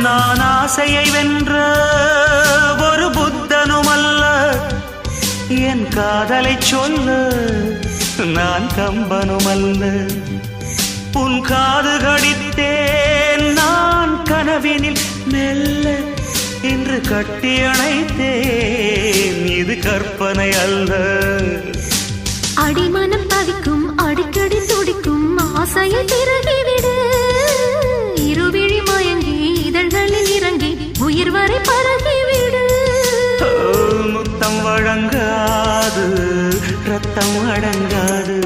நான் ஆசையை வென்ற ஒரு புத்தனும் அல்ல, என் காதலை சொல்ல நான் கம்பனும் அல்ல. உன் காது கடித்தேன் நான் கனவினில் மெல்ல, இன்று கட்டி அணைத்தேன் இது கற்பனை அல்ல. அடிமனம் தவிக்கும் அடிக்கடி துடிக்கும் ஆசையை திறகிவிடு, இருவிழி மயங்கி இதழ்களில் இறங்கி உயிர் வரை பரகிவிடு. முத்தம் வழங்காது ரத்தம் அடங்காது.